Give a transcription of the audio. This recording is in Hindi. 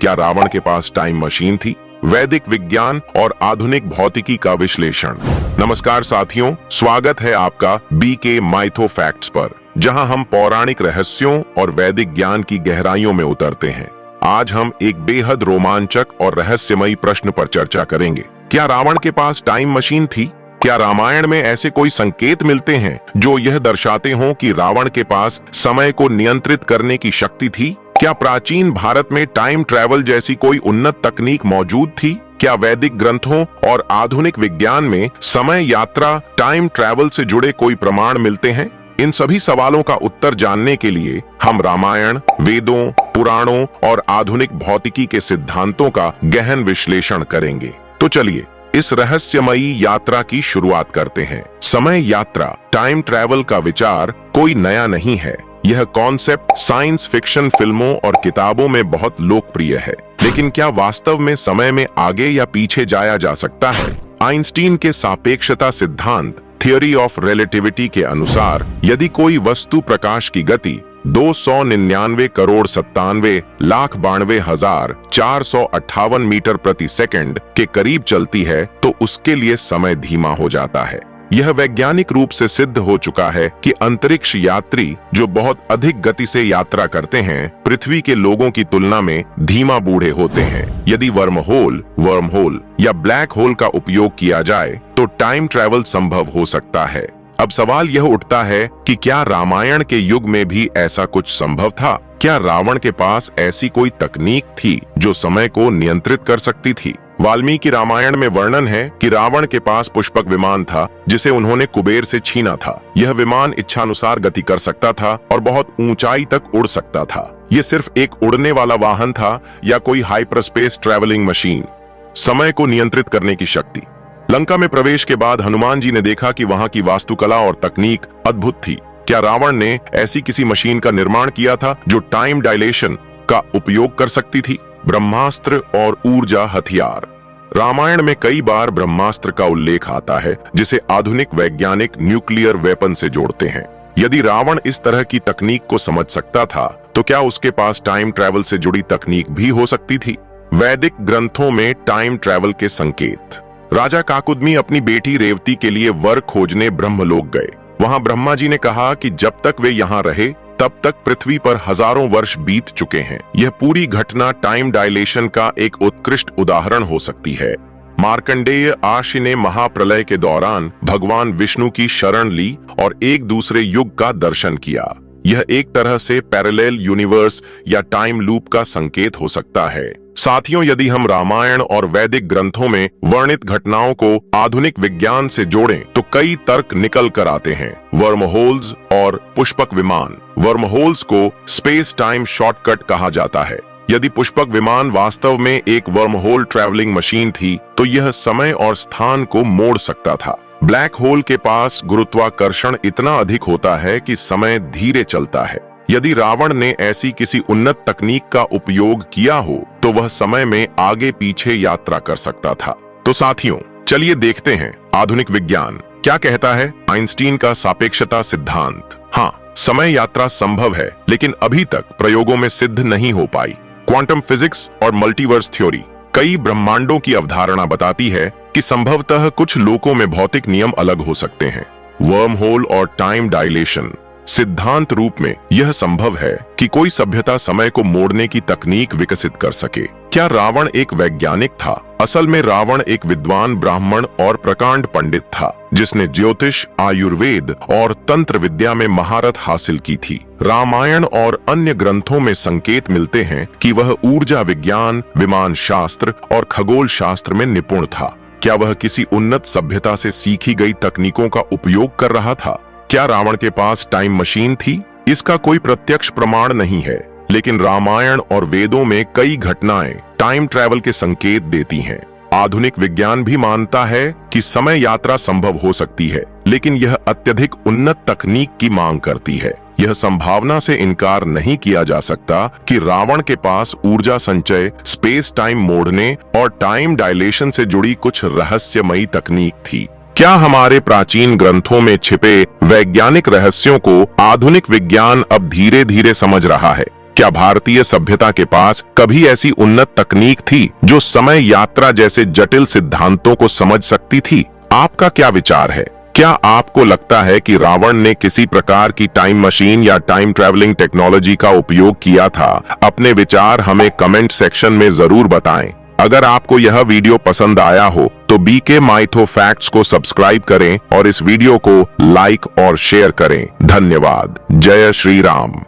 क्या रावण के पास टाइम मशीन थी? वैदिक विज्ञान और आधुनिक भौतिकी का विश्लेषण। नमस्कार साथियों, स्वागत है आपका बीके माइथो फैक्ट्स पर, जहां हम पौराणिक रहस्यों और वैदिक ज्ञान की गहराइयों में उतरते हैं। आज हम एक बेहद रोमांचक और रहस्यमयी प्रश्न पर चर्चा करेंगे। क्या रावण के पास टाइम मशीन थी? क्या रामायण में ऐसे कोई संकेत मिलते हैं जो यह दर्शाते हों कि रावण के पास समय को नियंत्रित करने की शक्ति थी? क्या प्राचीन भारत में टाइम ट्रैवल जैसी कोई उन्नत तकनीक मौजूद थी? क्या वैदिक ग्रंथों और आधुनिक विज्ञान में समय यात्रा, टाइम ट्रैवल से जुड़े कोई प्रमाण मिलते हैं? इन सभी सवालों का उत्तर जानने के लिए हम रामायण, वेदों, पुराणों और आधुनिक भौतिकी के सिद्धांतों का गहन विश्लेषण करेंगे। तो चलिए इस रहस्यमयी यात्रा की शुरुआत करते हैं। समय यात्रा, टाइम ट्रैवल का विचार कोई नया नहीं है। यह कॉन्सेप्ट साइंस फिक्शन फिल्मों और किताबों में बहुत लोकप्रिय है, लेकिन क्या वास्तव में समय में आगे या पीछे जाया जा सकता है? आइंस्टीन के सापेक्षता सिद्धांत थियोरी ऑफ रिलेटिविटी के अनुसार यदि कोई वस्तु प्रकाश की गति 299,97,92,458 मीटर प्रति सेकंड के करीब चलती है तो उसके लिए समय धीमा हो जाता है। यह वैज्ञानिक रूप से सिद्ध हो चुका है कि अंतरिक्ष यात्री जो बहुत अधिक गति से यात्रा करते हैं, पृथ्वी के लोगों की तुलना में धीमा बूढ़े होते हैं। यदि वर्महोल या ब्लैक होल का उपयोग किया जाए तो टाइम ट्रैवल संभव हो सकता है। अब सवाल यह उठता है कि क्या रामायण के युग में भी ऐसा कुछ संभव था? क्या रावण के पास ऐसी कोई तकनीक थी जो समय को नियंत्रित कर सकती थी? वाल्मीकि रामायण में वर्णन है कि रावण के पास पुष्पक विमान था जिसे उन्होंने कुबेर से छीना था। यह विमान इच्छानुसार गति कर सकता था और बहुत ऊंचाई तक उड़ सकता था। यह सिर्फ एक उड़ने वाला वाहन था या कोई हाइपरस्पेस ट्रैवलिंग मशीन? समय को नियंत्रित करने की शक्ति। लंका में प्रवेश के बाद हनुमान जी ने देखा कि वहां की वास्तुकला और तकनीक अद्भुत थी। क्या रावण ने ऐसी किसी मशीन का निर्माण किया था जो टाइम डायलेशन का उपयोग कर सकती थी? ब्रह्मास्त्र और ऊर्जा हथियार। रामायण में कई बार ब्रह्मास्त्र का उल्लेख आता है, जिसे आधुनिक वैज्ञानिक न्यूक्लियर वेपन से जोड़ते हैं। यदि रावण इस तरह की तकनीक को समझ सकता था तो क्या उसके पास टाइम ट्रैवल से जुड़ी तकनीक भी हो सकती थी? वैदिक ग्रंथों में टाइम ट्रैवल के संकेत। राजा काकुदमी अपनी बेटी रेवती के लिए वर खोजने ब्रह्मलोक गए। वहां ब्रह्मा जी ने कहा कि जब तक वे यहाँ रहे तब तक पृथ्वी पर हजारों वर्ष बीत चुके हैं। यह पूरी घटना टाइम डायलेशन का एक उत्कृष्ट उदाहरण हो सकती है। मार्कंडेय आशी ने महाप्रलय के दौरान भगवान विष्णु की शरण ली और एक दूसरे युग का दर्शन किया। यह एक तरह से पैरेलल यूनिवर्स या टाइम लूप का संकेत हो सकता है। साथियों, यदि हम रामायण और वैदिक ग्रंथों में वर्णित घटनाओं को आधुनिक विज्ञान से जोड़ें तो कई तर्क निकल कर आते हैं। वर्महोल्स और पुष्पक विमान। वर्महोल्स को स्पेस टाइम शॉर्टकट कहा जाता है। यदि पुष्पक विमान वास्तव में एक वर्महोल ट्रैवलिंग मशीन थी तो यह समय और स्थान को मोड़ सकता था। ब्लैक होल के पास गुरुत्वाकर्षण इतना अधिक होता है कि समय धीरे चलता है। यदि रावण ने ऐसी किसी उन्नत तकनीक का उपयोग किया हो तो वह समय में आगे पीछे यात्रा कर सकता था। तो साथियों, चलिए देखते हैं आधुनिक विज्ञान क्या कहता है। आइंस्टीन का सापेक्षता सिद्धांत। हाँ, समय यात्रा संभव है, लेकिन अभी तक प्रयोगों में सिद्ध नहीं हो पाई। क्वांटम फिजिक्स और मल्टीवर्स थ्योरी कई ब्रह्मांडों की अवधारणा बताती है कि संभवतः कुछ लोकों में भौतिक नियम अलग हो सकते हैं। वर्म होल और टाइम डायलेशन। सिद्धांत रूप में यह संभव है कि कोई सभ्यता समय को मोड़ने की तकनीक विकसित कर सके। क्या रावण एक वैज्ञानिक था? असल में रावण एक विद्वान ब्राह्मण और प्रकांड पंडित था, जिसने ज्योतिष, आयुर्वेद और तंत्र विद्या में महारत हासिल की थी। रामायण और अन्य ग्रंथों में संकेत मिलते हैं कि वह ऊर्जा विज्ञान, विमान शास्त्र और खगोल शास्त्र में निपुण था। क्या वह किसी उन्नत सभ्यता से सीखी गई तकनीकों का उपयोग कर रहा था? क्या रावण के पास टाइम मशीन थी? इसका कोई प्रत्यक्ष प्रमाण नहीं है, लेकिन रामायण और वेदों में कई घटनाएं टाइम ट्रैवल के संकेत देती हैं। आधुनिक विज्ञान भी मानता है कि समय यात्रा संभव हो सकती है, लेकिन यह अत्यधिक उन्नत तकनीक की मांग करती है। यह संभावना से इनकार नहीं किया जा सकता कि रावण के पास ऊर्जा संचय, स्पेस टाइम मोड़ने और टाइम डायलेशन से जुड़ी कुछ रहस्यमयी तकनीक थी। क्या हमारे प्राचीन ग्रंथों में छिपे वैज्ञानिक रहस्यों को आधुनिक विज्ञान अब धीरे धीरे समझ रहा है? क्या भारतीय सभ्यता के पास कभी ऐसी उन्नत तकनीक थी जो समय यात्रा जैसे जटिल सिद्धांतों को समझ सकती थी? आपका क्या विचार है? क्या आपको लगता है कि रावण ने किसी प्रकार की टाइम मशीन या टाइम ट्रैवलिंग टेक्नोलॉजी का उपयोग किया था? अपने विचार हमें कमेंट सेक्शन में जरूर बताएं। अगर आपको यह वीडियो पसंद आया हो तो बीके माइथो फैक्ट्स को सब्सक्राइब करें और इस वीडियो को लाइक और शेयर करें। धन्यवाद। जय श्री राम।